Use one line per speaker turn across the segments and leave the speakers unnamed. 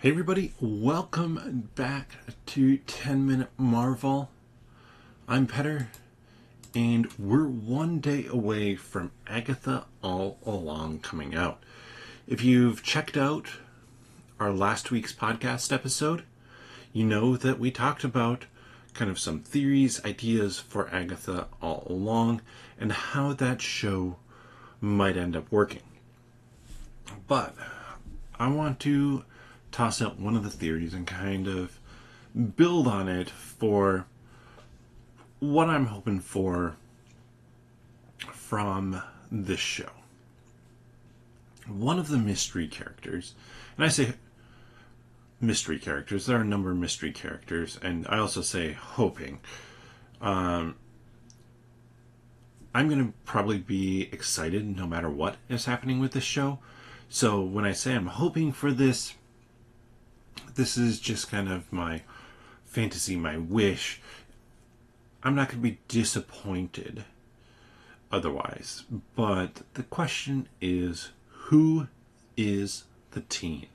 Hey everybody, welcome back to 10 Minute Marvel. I'm Petter, and we're one day away from Agatha All Along coming out. If you've checked out our last week's podcast episode, you know that we talked about kind of some theories, ideas for Agatha All Along, and how that show might end up working. But I want to toss out one of the theories and kind of build on it for what I'm hoping for from this show. One of the mystery characters, and I say mystery characters, there are a number of mystery characters, and I also say hoping. I'm going to probably be excited no matter what is happening with this show. So when I say I'm hoping for this, this is just kind of my fantasy, my wish. I'm not going to be disappointed otherwise. But the question is, who is the teen?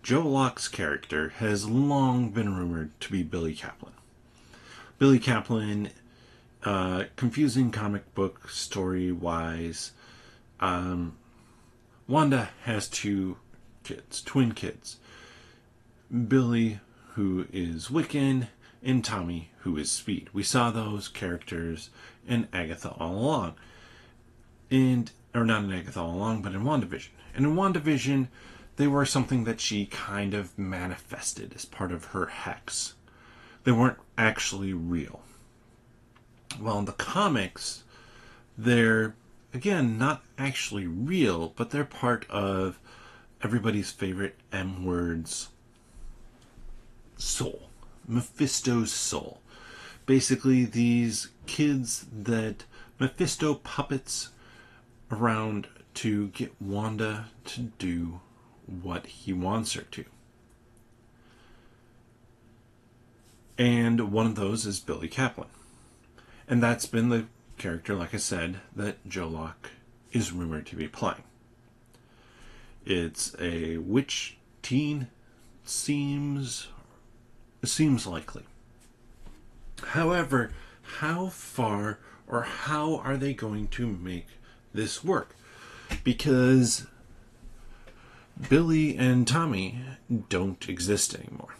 Joe Locke's character has long been rumored to be Billy Kaplan. Billy Kaplan, confusing comic book story-wise. Wanda has two kids, twin kids. Billy, who is Wiccan, and Tommy, who is Speed. We saw those characters in Agatha All Along. Or not in Agatha All Along, but in WandaVision. And in WandaVision, they were something that she kind of manifested as part of her hex. They weren't actually real. Well, in the comics, they're, again, not actually real, but they're part of everybody's favorite M-words soul. Mephisto's soul. Basically, these kids that Mephisto puppets around to get Wanda to do what he wants her to. And one of those is Billy Kaplan. And that's been the character, like I said, that Joe Locke is rumored to be playing. It's a witch teen, seems likely. However, how far or how are they going to make this work? Because Billy and Tommy don't exist anymore.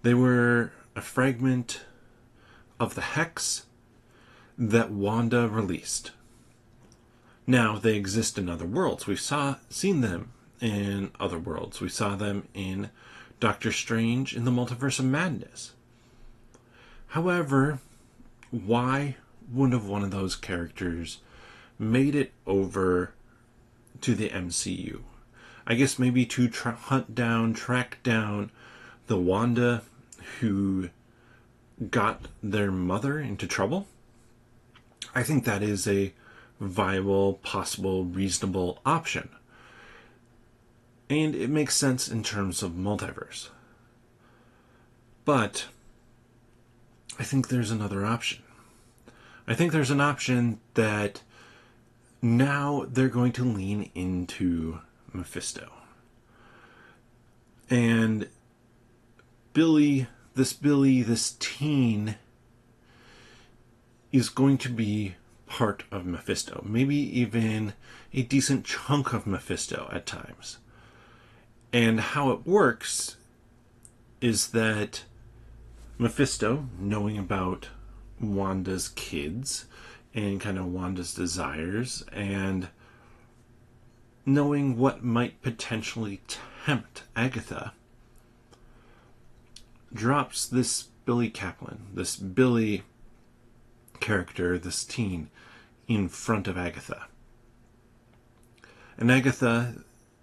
They were a fragment of the hex that Wanda released. Now they exist in other worlds. We've seen them in other worlds. We saw them in Doctor Strange in the Multiverse of Madness. However, why wouldn't have one of those characters made it over to the MCU? I guess maybe to track down the Wanda who got their mother into trouble. I think that is a viable, possible, reasonable option. And it makes sense in terms of multiverse. But I think there's another option. I think there's an option that now they're going to lean into Mephisto. And Billy, this teen, is going to be part of Mephisto. Maybe even a decent chunk of Mephisto at times. And how it works is that Mephisto, knowing about Wanda's kids and kind of Wanda's desires and knowing what might potentially tempt Agatha, drops this Billy Kaplan, this Billy character, this teen, in front of Agatha. And Agatha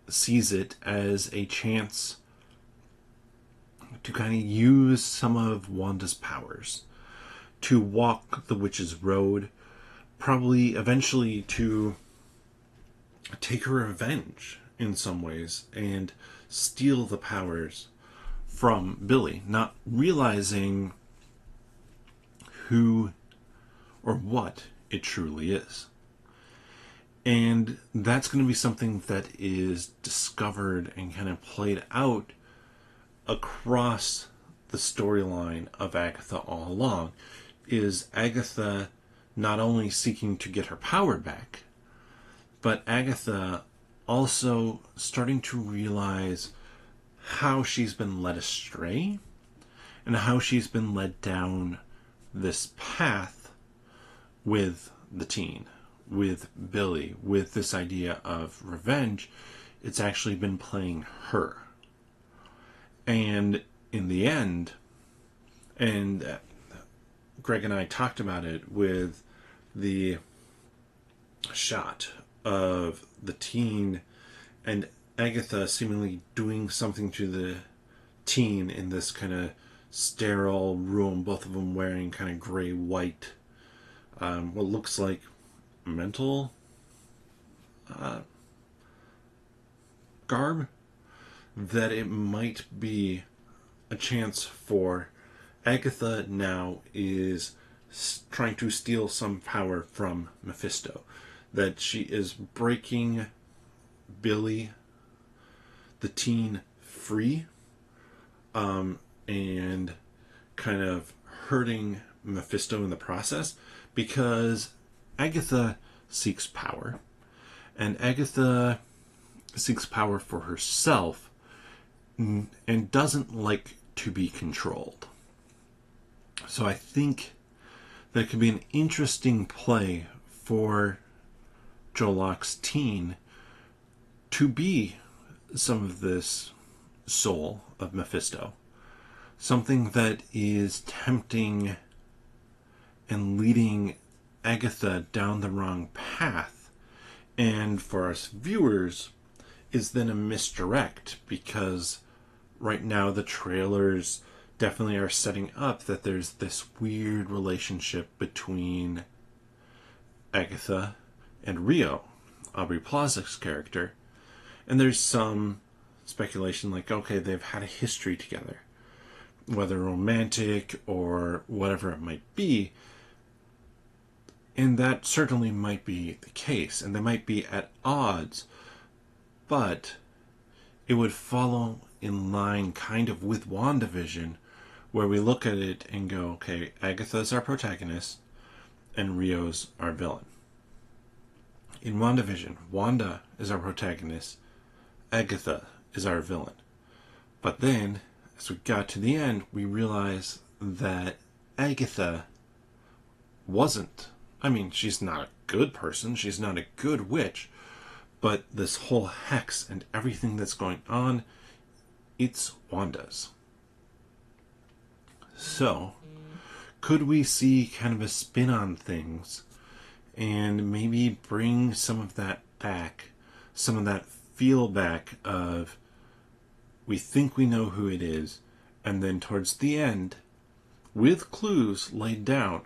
sees it as a chance to kind of use some of Wanda's powers to walk the witch's road, probably eventually to take her revenge in some ways and steal the powers from Billy, not realizing who or what it truly is. And that's going to be something that is discovered and kind of played out across the storyline of Agatha all along is Agatha not only seeking to get her power back, but Agatha also starting to realize how she's been led astray and how she's been led down this path with the teen, with Billy, with this idea of revenge. It's actually been playing her. And in the end, and Greg and I talked about it with the shot of the teen and Agatha seemingly doing something to the teen in this kind of sterile room, both of them wearing kind of gray white, what looks like mental garb, that it might be a chance for Agatha now is trying to steal some power from Mephisto. That she is breaking Billy, the teen, free, and kind of hurting Mephisto in the process, because Agatha seeks power, and Agatha seeks power for herself and doesn't like to be controlled. So I think that it could be an interesting play for Joe Locke's teen to be some of this soul of Mephisto. Something that is tempting and leading Agatha down the wrong path. And for us viewers, is then a misdirect, because right now the trailers definitely are setting up that there's this weird relationship between Agatha and Rio, Aubrey Plaza's character. And there's some speculation like, okay, they've had a history together, whether romantic or whatever it might be. And that certainly might be the case, and they might be at odds, but it would follow in line kind of with WandaVision, where we look at it and go, okay, Agatha's our protagonist and Rio's our villain. In WandaVision, Wanda is our protagonist, Agatha is our villain. But then, as we got to the end, we realized that Agatha wasn't. I mean, she's not a good person, she's not a good witch, but this whole hex and everything that's going on, it's Wanda's. So, could we see kind of a spin on things and maybe bring some of that back, some of that feel back of we think we know who it is, and then towards the end, with clues laid down,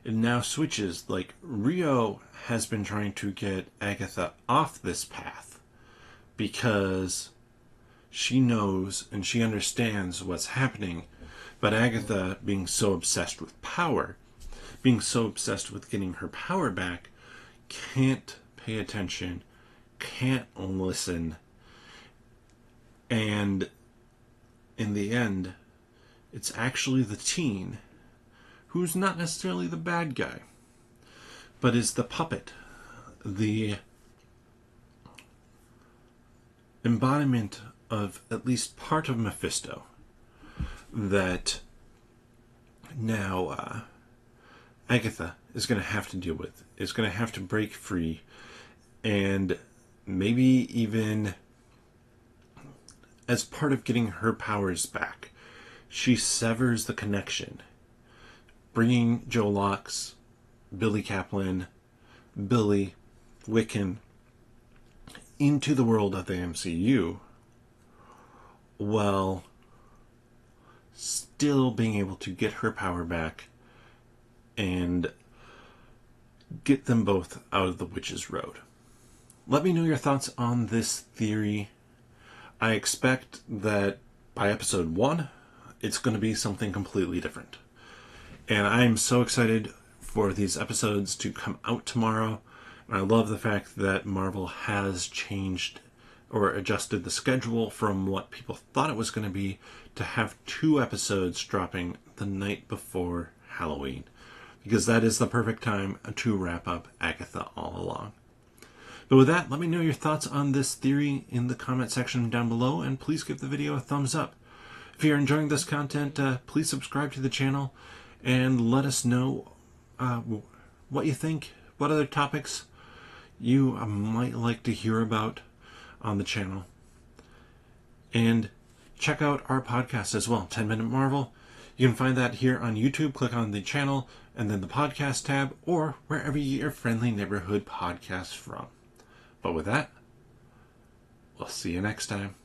it now switches. Like, Rio has been trying to get Agatha off this path because she knows and she understands what's happening, but Agatha, being so obsessed with power, being so obsessed with getting her power back, can't pay attention, can't listen, and in the end, it's actually the teen who's not necessarily the bad guy, but is the puppet, the embodiment of at least part of Mephisto, that now Agatha is going to have to deal with, is going to have to break free, and maybe even as part of getting her powers back, she severs the connection, bringing Joe Locke's Billy Kaplan, Billy, Wiccan into the world of the MCU, while still being able to get her power back and get them both out of the witch's road. Let me know your thoughts on this theory. I expect that by episode 1, it's going to be something completely different. And I'm so excited for these episodes to come out tomorrow. And I love the fact that Marvel has changed or adjusted the schedule from what people thought it was going to be to have 2 episodes dropping the night before Halloween, because that is the perfect time to wrap up Agatha All Along. But with that, let me know your thoughts on this theory in the comment section down below, and please give the video a thumbs up. If you're enjoying this content, please subscribe to the channel and let us know what you think, what other topics you might like to hear about on the channel. And check out our podcast as well, 10 Minute Marvel. You can find that here on YouTube. Click on the channel and then the podcast tab, or wherever you get your friendly neighborhood podcasts from. But with that, we'll see you next time.